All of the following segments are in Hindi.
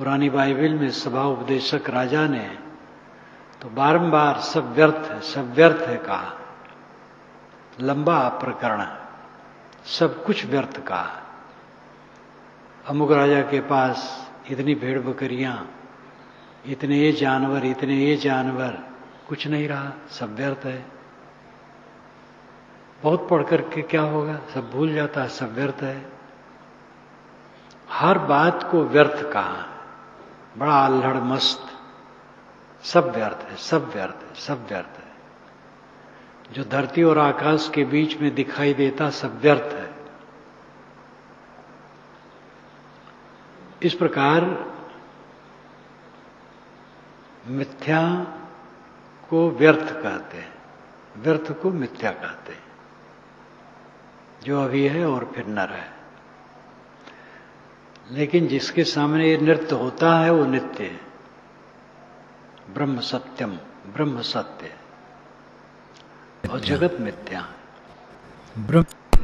पुरानी बाइबल में सभा उपदेशक राजा ने तो बारंबार सब व्यर्थ है कहा। लंबा प्रकरण, सब कुछ व्यर्थ कहा। अमुक राजा के पास इतनी भेड़ बकरियां, इतने ये जानवर, कुछ नहीं रहा, सब व्यर्थ है। बहुत पढ़ करके क्या होगा, सब भूल जाता है, सब व्यर्थ है। हर बात को व्यर्थ कहा, बड़ा अल्हड़ मस्त, सब व्यर्थ है, सब व्यर्थ है, सब व्यर्थ है। जो धरती और आकाश के बीच में दिखाई देता सब व्यर्थ है। इस प्रकार मिथ्या को व्यर्थ कहते हैं, व्यर्थ को मिथ्या कहते हैं। जो अभी है और फिर न रहे। लेकिन जिसके सामने ये नृत्य होता है वो नित्य है। ब्रह्म सत्यम, ब्रह्म सत्य है और जगत मिथ्या है।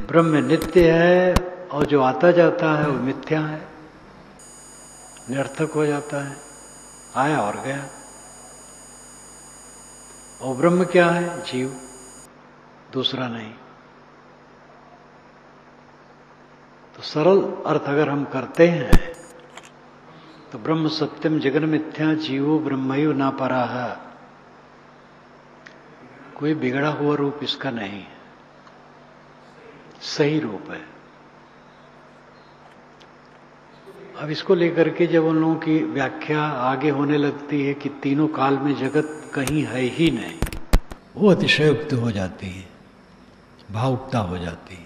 ब्रह्म नित्य है और जो आता जाता है वो मिथ्या है, निरर्थक हो जाता है, आया और गया। और ब्रह्म क्या है? जीव, दूसरा नहीं। तो सरल अर्थ अगर हम करते हैं तो ब्रह्म सत्यम जगन मिथ्या जीवो ब्रह्मयो ना पराह, कोई बिगड़ा हुआ रूप इसका नहीं है, सही रूप है। अब इसको लेकर के जब उन लोगों की व्याख्या आगे होने लगती है कि तीनों काल में जगत कहीं है ही नहीं, वो अतिशयोक्त हो जाती है, भावुकता हो जाती है।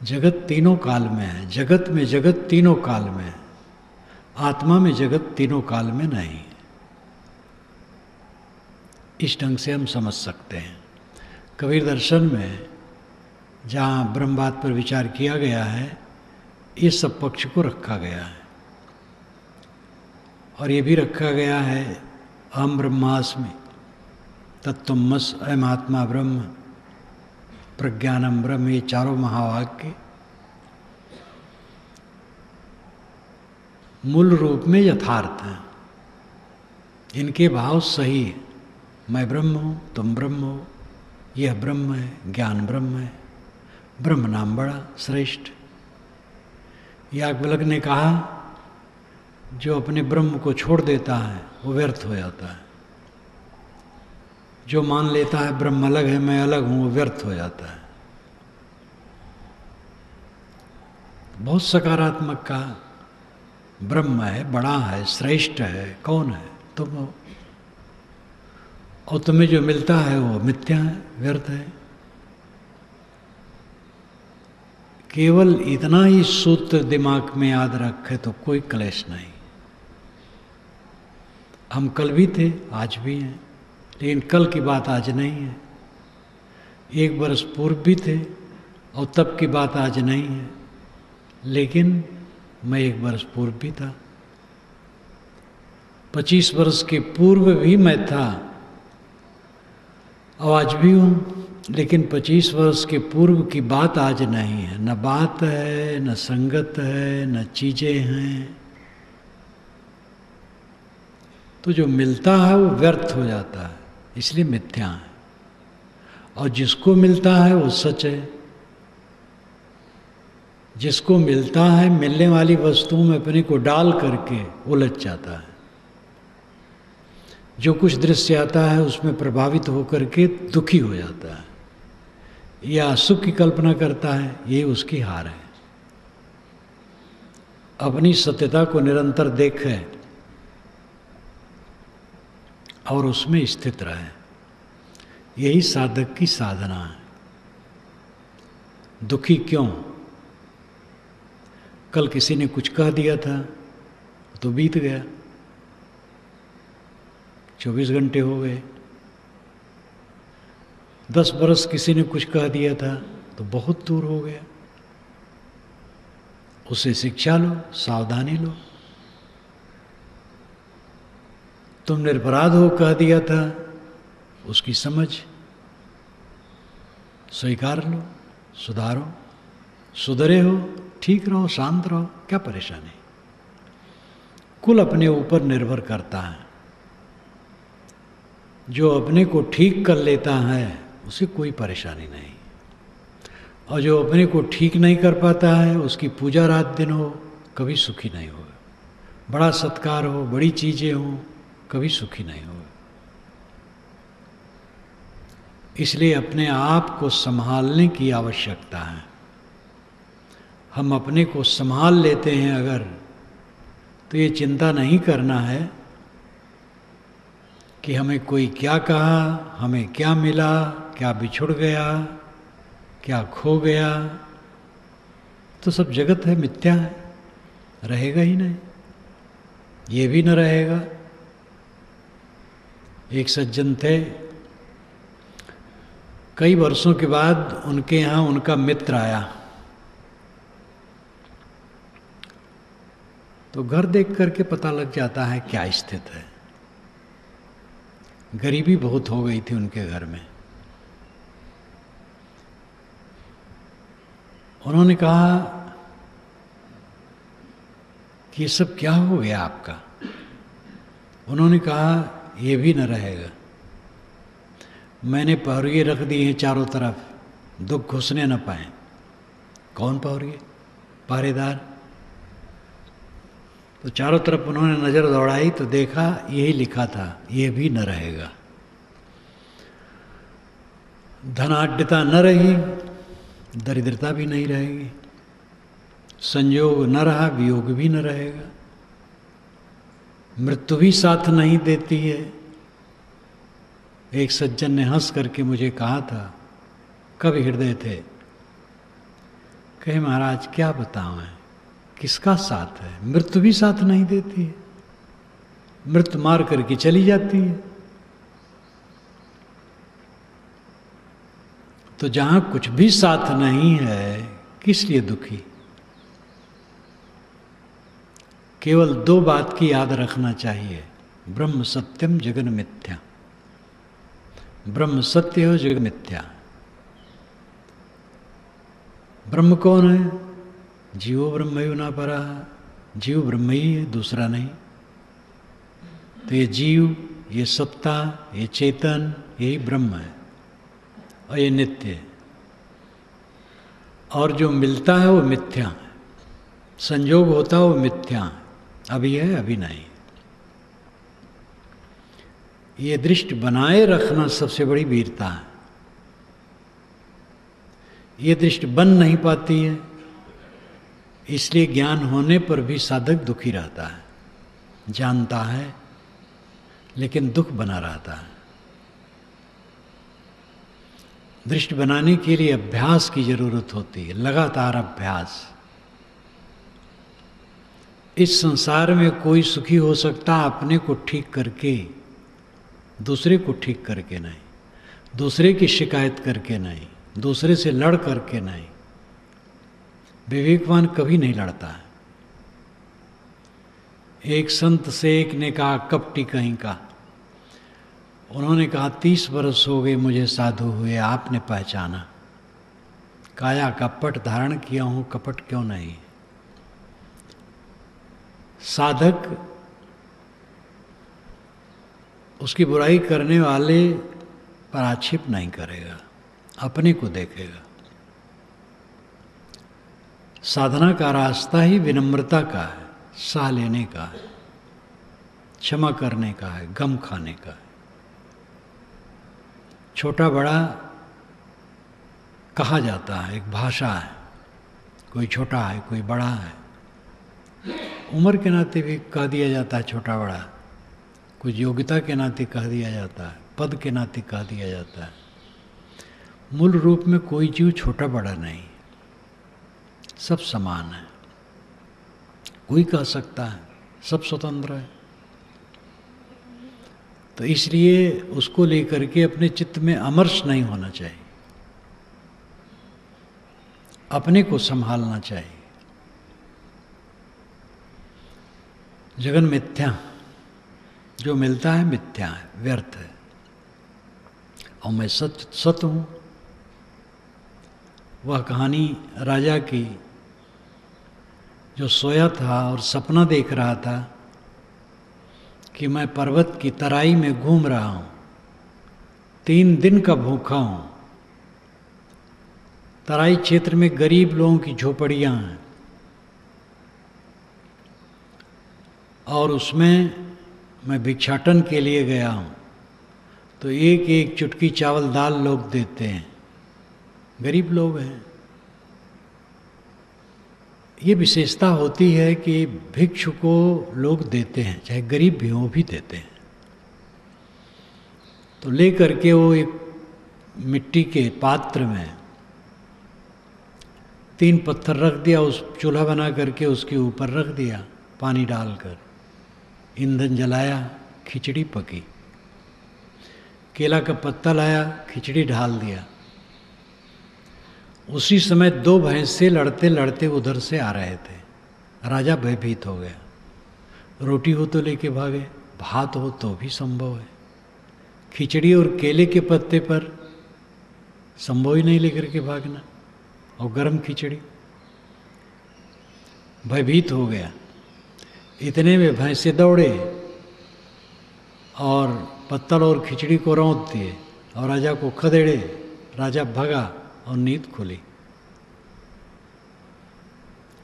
जगत तीनों काल में है, जगत में जगत तीनों काल में है, आत्मा में जगत तीनों काल में नहीं। इस ढंग से हम समझ सकते हैं। कबीर दर्शन में जहाँ ब्रह्मवाद पर विचार किया गया है, इस सब पक्ष को रखा गया है। और ये भी रखा गया है अहम ब्रह्मास्मि तत्त्वमस अयम आत्मा ब्रह्म प्रज्ञानम ब्रह्म, ये चारों महावाक्य मूल रूप में यथार्थ हैं। इनके भाव सही है। मैं ब्रह्म हूँ, तुम ब्रह्म हो, यह ब्रह्म है, ज्ञान ब्रह्म है, ब्रह्म नाम बड़ा श्रेष्ठ। याज्ञवल्क्य ने कहा जो अपने ब्रह्म को छोड़ देता है वो व्यर्थ हो जाता है। जो मान लेता है ब्रह्म अलग है, मैं अलग हूं, वो व्यर्थ हो जाता है। बहुत सकारात्मक कहा, ब्रह्म है, बड़ा है, श्रेष्ठ है, कौन है? तुम हो। और तुम्हें जो मिलता है वो मिथ्या है, व्यर्थ है। केवल इतना ही सूत्र दिमाग में याद रखे तो कोई क्लेश नहीं। हम कल भी थे, आज भी हैं, लेकिन कल की बात आज नहीं है। 1 वर्ष पूर्व भी थे और तब की बात आज नहीं है, लेकिन मैं 1 वर्ष पूर्व भी था। 25 वर्ष के पूर्व भी मैं था और आज भी हूँ, लेकिन 25 वर्ष के पूर्व की बात आज नहीं है। न बात है, न संगत है, न चीजें हैं। तो जो मिलता है वो व्यर्थ हो जाता है, इसलिए मिथ्या है। और जिसको मिलता है वो सच है। जिसको मिलता है, मिलने वाली वस्तुओं में अपने को डाल करके उलझ जाता है। जो कुछ दृश्य आता है उसमें प्रभावित होकर के दुखी हो जाता है या सुख की कल्पना करता है, ये उसकी हार है। अपनी सत्यता को निरंतर देखे और उसमें स्थित रहे, यही साधक की साधना है। दुखी क्यों? कल किसी ने कुछ कह दिया था तो बीत गया, 24 घंटे हो गए। 10 बरस किसी ने कुछ कह दिया था तो बहुत दूर हो गया। उसे शिक्षा लो, सावधानी लो। तुम निरपराध हो कह दिया था, उसकी समझ स्वीकार लो, सुधारो। सुधरे हो, ठीक रहो, शांत रहो, क्या परेशानी। कुल अपने ऊपर निर्भर करता है। जो अपने को ठीक कर लेता है उसे कोई परेशानी नहीं, और जो अपने को ठीक नहीं कर पाता है उसकी पूजा रात दिन हो कभी सुखी नहीं होगा, बड़ा सत्कार हो, बड़ी चीज़ें हों, कभी सुखी नहीं होगा। इसलिए अपने आप को संभालने की आवश्यकता है। हम अपने को संभाल लेते हैं अगर, तो ये चिंता नहीं करना है कि हमें कोई क्या कहा, हमें क्या मिला, क्या बिछुड़ गया, क्या खो गया। तो सब जगत है, मिथ्या है, रहेगा ही नहीं, ये भी न रहेगा। एक सज्जन थे, कई वर्षों के बाद उनके यहाँ उनका मित्र आया, तो घर देख करके पता लग जाता है क्या स्थिति है। गरीबी बहुत हो गई थी उनके घर में। उन्होंने कहा कि ये सब क्या हो गया आपका? उन्होंने कहा ये भी न रहेगा, मैंने पहरिए रख दिए हैं चारों तरफ, दुख घुसने न पाए। कौन पहरिए? पहरेदार। तो चारों तरफ उन्होंने नज़र दौड़ाई तो देखा यही लिखा था, ये भी न रहेगा। धनाढ्यता न रही, दरिद्रता भी नहीं रहेगी, संयोग न रहा, वियोग भी न रहेगा, मृत्यु भी साथ नहीं देती है। एक सज्जन ने हंस करके मुझे कहा था, कब हृदय थे, कहे महाराज क्या बताऊं मैं, किसका साथ है? मृत्यु भी साथ नहीं देती है, मृत्यु मार करके चली जाती है। तो जहां कुछ भी साथ नहीं है, किस लिए दुखी? केवल दो बात की याद रखना चाहिए, ब्रह्म सत्यम जगन मिथ्या। ब्रह्म सत्य हो, जगन मिथ्या। ब्रह्म कौन है? जीवो ब्रह्मयो न परा, जीव ब्रह्म ही है, दूसरा नहीं। तो ये जीव, ये सत्ता, ये चेतन, यही ब्रह्म है और ये नित्य है। और जो मिलता है वो मिथ्या है, संयोग होता है वो मिथ्या है, अभी है अभी नहीं। ये दृष्टि बनाए रखना सबसे बड़ी वीरता है। ये दृष्टि बन नहीं पाती है, इसलिए ज्ञान होने पर भी साधक दुखी रहता है, जानता है लेकिन दुख बना रहता है। दृष्टि बनाने के लिए अभ्यास की जरूरत होती है, लगातार अभ्यास। इस संसार में कोई सुखी हो सकता अपने को ठीक करके, दूसरे को ठीक करके नहीं, दूसरे की शिकायत करके नहीं, दूसरे से लड़ करके नहीं। विवेकवान कभी नहीं लड़ता है। एक संत से एक ने कहा, कपटी कहीं का, उन्होंने कहा 30 वर्ष हो गए मुझे साधु हुए, आपने पहचाना? काया कपट धारण किया हूं, कपट क्यों नहीं? साधक उसकी बुराई करने वाले पर आक्षेप नहीं करेगा, अपने को देखेगा। साधना का रास्ता ही विनम्रता का है, सह लेने का है, क्षमा करने का है, गम खाने का है। छोटा बड़ा कहा जाता है, एक भाषा है, कोई छोटा है कोई बड़ा है, उम्र के नाते भी कह दिया जाता है छोटा बड़ा, कुछ योग्यता के नाते कह दिया जाता है, पद के नाते कह दिया जाता है। मूल रूप में कोई जीव छोटा बड़ा नहीं, सब समान है। कोई कह सकता है, सब स्वतंत्र है। तो इसलिए उसको लेकर के अपने चित्त में अमर्ष नहीं होना चाहिए, अपने को संभालना चाहिए। जगन मिथ्या, जो मिलता है मिथ्या है, व्यर्थ है, और मैं सत्य हूं। वह कहानी राजा की, जो सोया था और सपना देख रहा था, कि मैं पर्वत की तराई में घूम रहा हूं, 3 दिन का भूखा हूं। तराई क्षेत्र में गरीब लोगों की झोपड़ियां हैं और उसमें मैं भिक्षाटन के लिए गया हूं, तो एक एक चुटकी चावल दाल लोग देते हैं, गरीब लोग हैं। ये विशेषता होती है कि भिक्षु को लोग देते हैं, चाहे गरीब भी हो भी देते हैं। तो ले करके वो एक मिट्टी के पात्र में 3 पत्थर रख दिया, उस चूल्हा बना करके उसके ऊपर रख दिया, पानी डालकर ईंधन जलाया, खिचड़ी पकी, केला का पत्ता लाया, खिचड़ी ढाल दिया। उसी समय 2 भैंसे लड़ते लड़ते उधर से आ रहे थे। राजा भयभीत हो गया, रोटी हो तो लेके भागे, भात हो तो भी संभव है, खिचड़ी और केले के पत्ते पर संभव ही नहीं लेकर के भागना, और गरम खिचड़ी। भयभीत हो गया। इतने में भैंसे दौड़े और पत्तल और खिचड़ी को रौंद दिए और राजा को खदेड़े। राजा भगा और नींद खुली।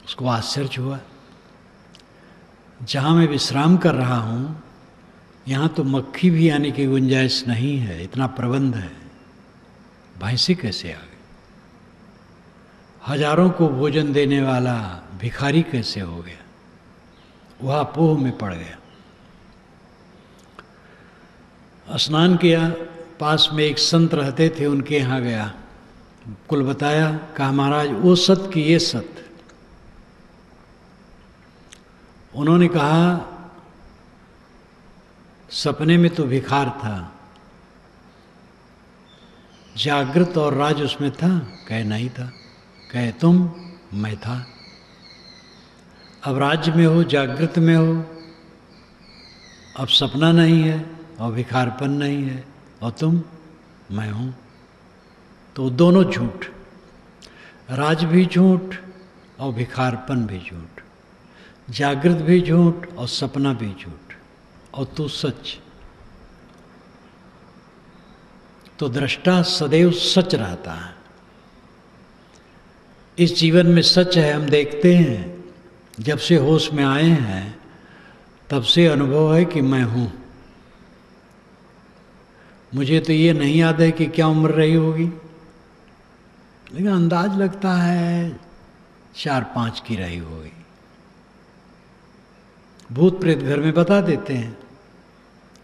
उसको आश्चर्य हुआ, जहां मैं विश्राम कर रहा हूं यहां तो मक्खी भी आने की गुंजाइश नहीं है, इतना प्रबंध है, भैंसे कैसे आ गए? हजारों को भोजन देने वाला भिखारी कैसे हो गया? वह पोह में पड़ गया। स्नान किया, पास में एक संत रहते थे, उनके यहाँ गया, कुल बताया, कहा महाराज वो सत की ये सत। उन्होंने कहा सपने में तो भिखार था, जागृत और राज उसमें था? कहे नहीं था। कहे तुम? मैं था। अब राज्य में हो, जागृत में हो, अब सपना नहीं है और भिखारपन नहीं है, और तुम? मैं हूं। तो दोनों झूठ, राज भी झूठ और भिखारपन भी झूठ, जागृत भी झूठ और सपना भी झूठ, और तू सच। तो दृष्टा सदैव सच रहता है। इस जीवन में सच है, हम देखते हैं, जब से होश में आए हैं तब से अनुभव है कि मैं हूं। मुझे तो ये नहीं याद है कि क्या उम्र रही होगी, लेकिन अंदाज लगता है 4-5 की रही होगी। भूत प्रेत घर में बता देते हैं,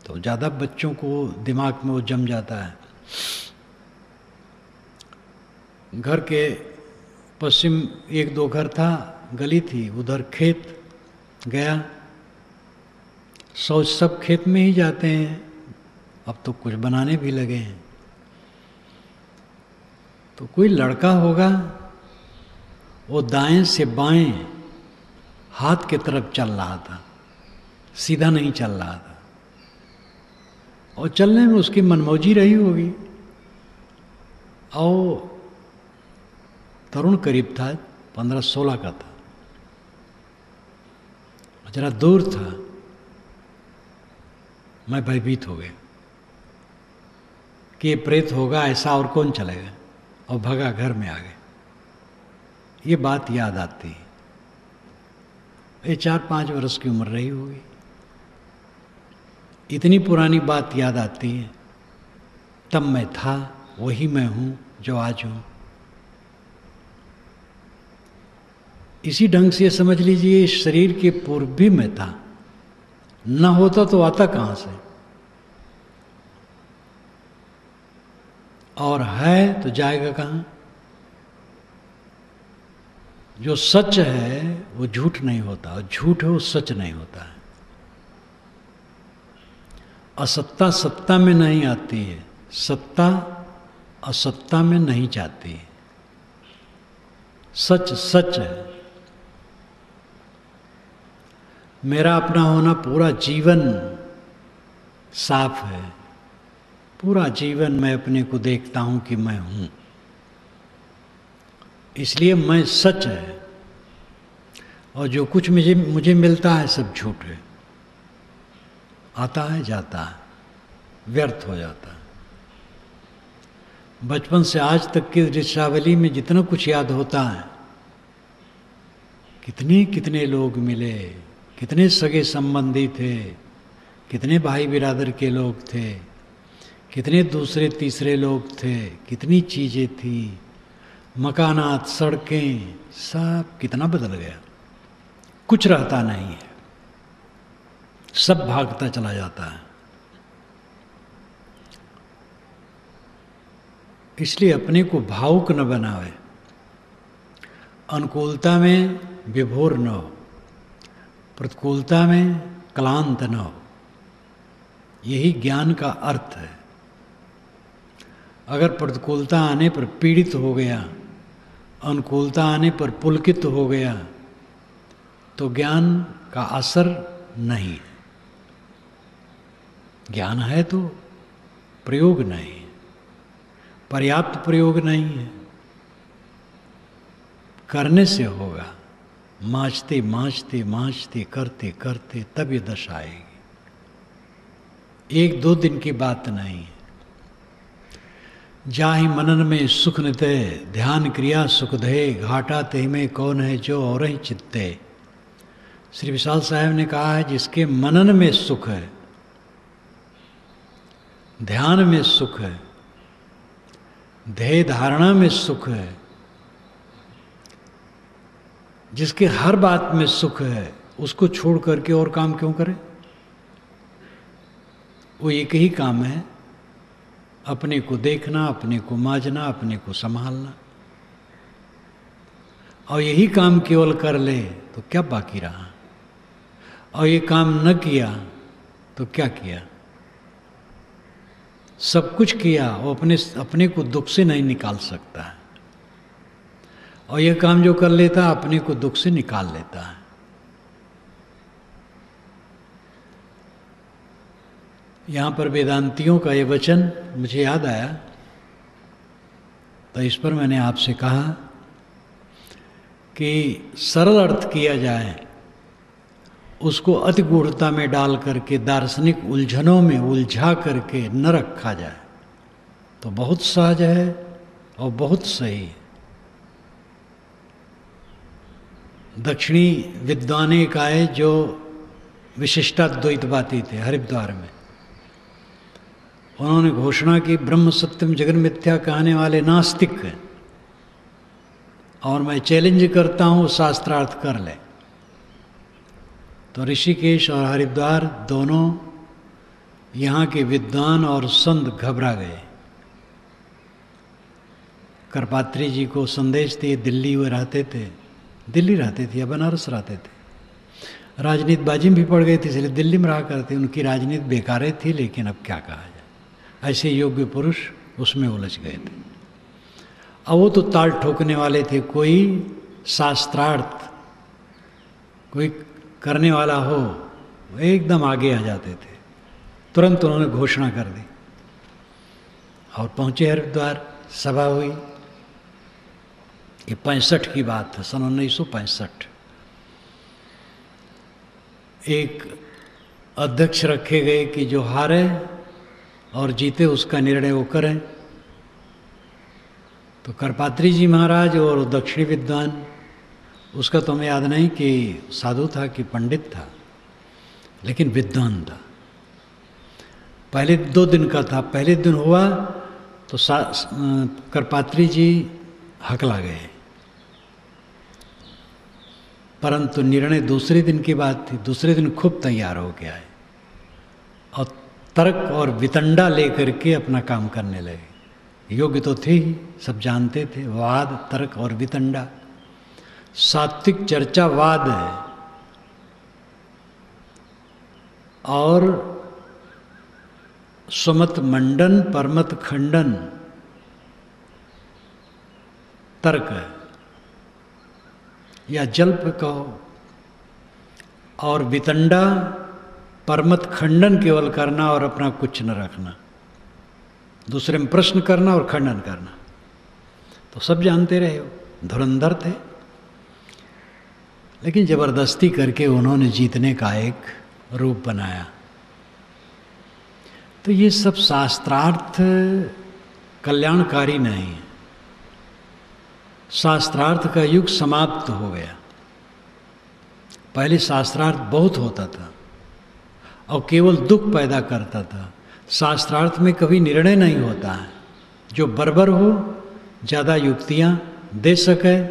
तो ज़्यादा बच्चों को दिमाग में वो जम जाता है। घर के पश्चिम 1-2 घर था, गली थी, उधर खेत गया। शौच सब खेत में ही जाते हैं, अब तो कुछ बनाने भी लगे हैं। तो कोई लड़का होगा, वो दाएं से बाएं हाथ की तरफ चल रहा था, सीधा नहीं चल रहा था, और चलने में उसकी मनमौजी रही होगी। और तरुण करीब था, 15-16 का था, जरा दूर था। मैं भयभीत हो गया कि ये प्रेत होगा, ऐसा और कौन चलेगा, और भगा, घर में आ गए। ये बात याद आती है। ये 4-5 वर्ष की उम्र रही होगी, इतनी पुरानी बात याद आती है। तब मैं था, वही मैं हूं जो आज हूं। इसी ढंग से समझ लीजिए, इस शरीर के पूर्व भी मैं था, न होता तो आता कहां से, और है तो जाएगा कहां? जो सच है वो झूठ नहीं होता, और झूठ है वो सच नहीं होता है। असत्ता सत्ता में नहीं आती है, सत्ता असत्ता में नहीं जाती है। सच सच है। मेरा अपना होना पूरा जीवन साफ है, पूरा जीवन मैं अपने को देखता हूं कि मैं हूं, इसलिए मैं सच है, और जो कुछ मुझे मिलता है सब झूठ है। आता है जाता है, व्यर्थ हो जाता है। बचपन से आज तक की दृश्यावली में जितना कुछ याद होता है, कितने कितने लोग मिले, कितने सगे संबंधी थे, कितने भाई बिरादर के लोग थे, कितने दूसरे तीसरे लोग थे, कितनी चीज़ें थी, मकानात, सड़कें, सब कितना बदल गया। कुछ रहता नहीं है, सब भागता चला जाता है। इसलिए अपने को भावुक न बनावे, अनुकूलता में विभोर न हो, प्रतिकूलता में क्लांत न हो। यही ज्ञान का अर्थ है। अगर प्रतिकूलता आने पर पीड़ित हो गया, अनुकूलता आने पर पुलकित हो गया, तो ज्ञान का असर नहीं है। ज्ञान है तो प्रयोग नहीं है, पर्याप्त प्रयोग नहीं है। करने से होगा, मांझते मांझते मांझते करते करते तब ये दशा आएगी। एक दो दिन की बात नहीं है। जाहि मनन में सुख निते, ध्यान क्रिया सुख दे, घाटा तेह में कौन है जो और ही चित्ते। श्री विशाल साहब ने कहा है, जिसके मनन में सुख है, ध्यान में सुख है, ध्येय धारणा में सुख है, जिसके हर बात में सुख है, उसको छोड़ करके और काम क्यों करे। वो एक ही काम है, अपने को देखना, अपने को मांझना, अपने को संभालना। और यही काम केवल कर ले तो क्या बाकी रहा, और ये काम न किया तो क्या किया। सब कुछ किया, वो अपने को दुख से नहीं निकाल सकता है, और यह काम जो कर लेता अपने को दुख से निकाल लेता है। यहाँ पर वेदांतियों का ये वचन मुझे याद आया, तो इस पर मैंने आपसे कहा कि सरल अर्थ किया जाए, उसको अति गूढ़ता में डाल करके दार्शनिक उलझनों में उलझा करके न रखा जाए तो बहुत सहज है और बहुत सही है। दक्षिणी विद्वान एक आए जो विशिष्टाद्वैतवादी थे हरिद्वार में। उन्होंने घोषणा की ब्रह्म सत्यम जगन मिथ्या कहने वाले नास्तिक हैं, और मैं चैलेंज करता हूँ शास्त्रार्थ कर ले। तो ऋषिकेश और हरिद्वार दोनों यहाँ के विद्वान और संत घबरा गए। करपात्री जी को संदेश दिए, दिल्ली वो रहते थे, दिल्ली रहते थे या बनारस रहते थे, राजनीतिबाजी में भी पड़ गए थे, इसलिए दिल्ली में रहा करते। उनकी राजनीति बेकारे थी, लेकिन अब क्या कहा जाए, ऐसे योग्य पुरुष उसमें उलझ गए थे। अब वो तो ताल ठोकने वाले थे, कोई शास्त्रार्थ कोई करने वाला हो एकदम आगे आ जाते थे। तुरंत उन्होंने घोषणा कर दी और पहुंचे हरिद्वार। सभा हुई, ये 65 की बात है, सन 1965। एक अध्यक्ष रखे गए कि जो हारे और जीते उसका निर्णय वो करें। तो करपात्री जी महाराज और दक्षिणी विद्वान, उसका तो हमें याद नहीं कि साधु था कि पंडित था, लेकिन विद्वान था। पहले 2 दिन का था। पहले दिन हुआ तो करपात्री जी हकला गए, परंतु निर्णय दूसरे दिन की बात थी। दूसरे दिन खूब तैयार हो के आए और तर्क और वितंडा लेकर के अपना काम करने लगे। योग्य तो थे ही, सब जानते थे, वाद तर्क और वितंडा। सात्विक चर्चा वाद है और स्वमत मंडन परमत खंडन तर्क है, या जल्प कहो। और वितंडा परमत खंडन केवल करना और अपना कुछ न रखना, दूसरे में प्रश्न करना और खंडन करना। तो सब जानते रहे हो, धुरंधर थे, लेकिन जबरदस्ती करके उन्होंने जीतने का एक रूप बनाया। तो ये सब शास्त्रार्थ कल्याणकारी नहीं है। शास्त्रार्थ का युग समाप्त हो गया। पहले शास्त्रार्थ बहुत होता था और केवल दुख पैदा करता था। शास्त्रार्थ में कभी निर्णय नहीं होता है। जो बर्बर हो, ज़्यादा युक्तियाँ दे सके,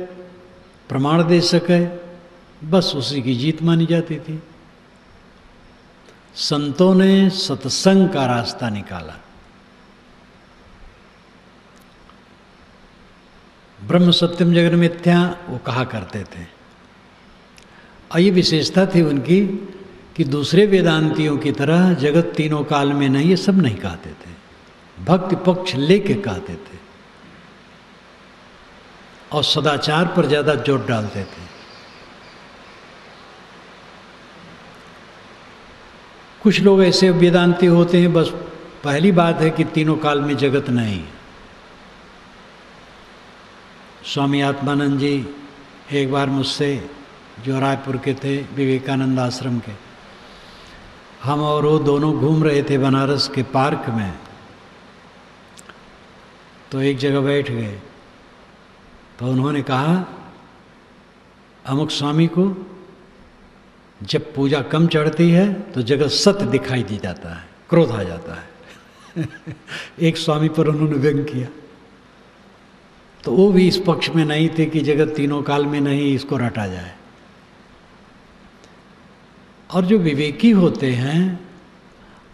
प्रमाण दे सके, बस उसी की जीत मानी जाती थी। संतों ने सत्संग का रास्ता निकाला। ब्रह्म सत्यम जगन मिथ्या वो कहा करते थे। और ये विशेषता थी उनकी कि दूसरे वेदांतियों की तरह जगत तीनों काल में नहीं, ये सब नहीं कहते थे। भक्ति पक्ष लेके कहते थे और सदाचार पर ज्यादा जोर डालते थे। कुछ लोग ऐसे वेदांती होते हैं, बस पहली बात है कि तीनों काल में जगत नहीं। स्वामी आत्मानंद जी एक बार मुझसे, जो रायपुर के थे, विवेकानंद आश्रम के, हम और वो दोनों घूम रहे थे बनारस के पार्क में, तो एक जगह बैठ गए। तो उन्होंने कहा अमुक स्वामी को जब पूजा कम चढ़ती है तो जगत सत्य दिखाई दी जाता है, क्रोध आ जाता है। एक स्वामी पर उन्होंने व्यंग किया। तो वो भी इस पक्ष में नहीं थे कि जगत तीनों काल में नहीं, इसको रटा जाए। और जो विवेकी होते हैं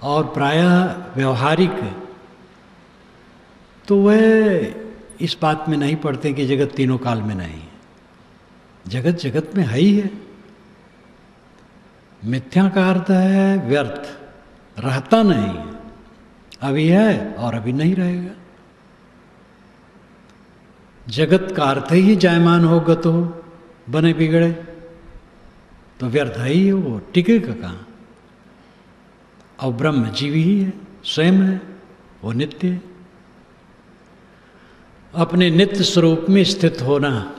और प्रायः व्यवहारिक, तो वह इस बात में नहीं पड़ते कि जगत तीनों काल में नहीं। जगत जगत में है ही है। मिथ्या का अर्थ है व्यर्थ, रहता नहीं, अभी है और अभी नहीं रहेगा। जगत का अर्थ ही जायमान हो, गत हो, बने बिगड़े, तो व्यर्थ है ही, वो टिकेगा कहाँ। और ब्रह्म जीवी ही है, स्वयं है, वो नित्य है। अपने नित्य स्वरूप में स्थित होना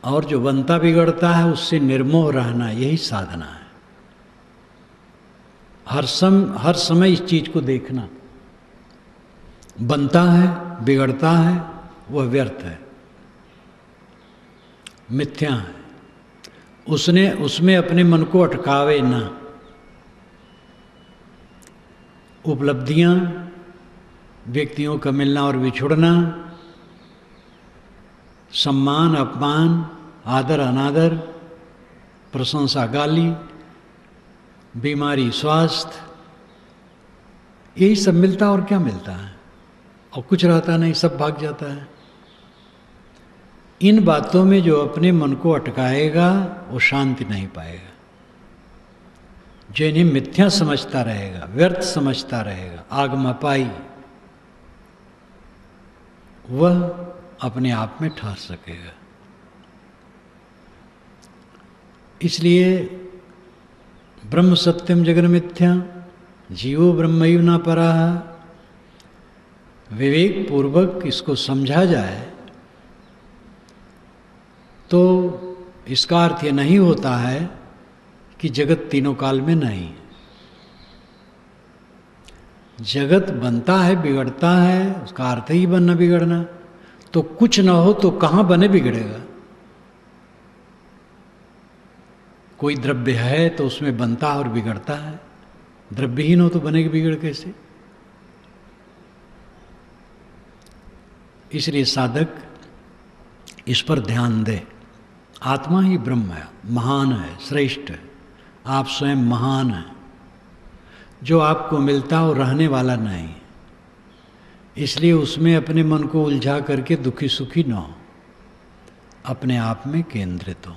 और जो बनता बिगड़ता है उससे निर्मोह रहना, यही साधना है। हर समय इस चीज को देखना, बनता है बिगड़ता है वह व्यर्थ है, मिथ्या है। उसमें अपने मन को अटकावे ना। उपलब्धियां, व्यक्तियों का मिलना और बिछुड़ना, सम्मान अपमान, आदर अनादर, प्रशंसा गाली, बीमारी स्वास्थ्य, यही सब मिलता और क्या मिलता है, और कुछ रहता नहीं, सब भाग जाता है। इन बातों में जो अपने मन को अटकाएगा वो शांति नहीं पाएगा। जो इन्हें मिथ्या समझता रहेगा, व्यर्थ समझता रहेगा, आगमपाई, वह अपने आप में ठहर सकेगा। इसलिए ब्रह्म सत्यम जगन मिथ्या, जीवो ब्रह्मैव न पराः, विवेक पूर्वक इसको समझा जाए तो इसका अर्थ ये नहीं होता है कि जगत तीनों काल में नहीं। जगत बनता है बिगड़ता है, उसका अर्थ ही बनना बिगड़ना। तो कुछ ना हो तो कहाँ बने बिगड़ेगा। कोई द्रव्य है तो उसमें बनता और बिगड़ता है, द्रव्यहीन हो तो बनेगा बिगड़ कैसे। इसलिए साधक इस पर ध्यान दे। आत्मा ही ब्रह्म है, महान है, श्रेष्ठ है। आप स्वयं महान हैं। जो आपको मिलता हो रहने वाला नहीं, इसलिए उसमें अपने मन को उलझा करके दुखी सुखी न हो, अपने आप में केंद्रित हो।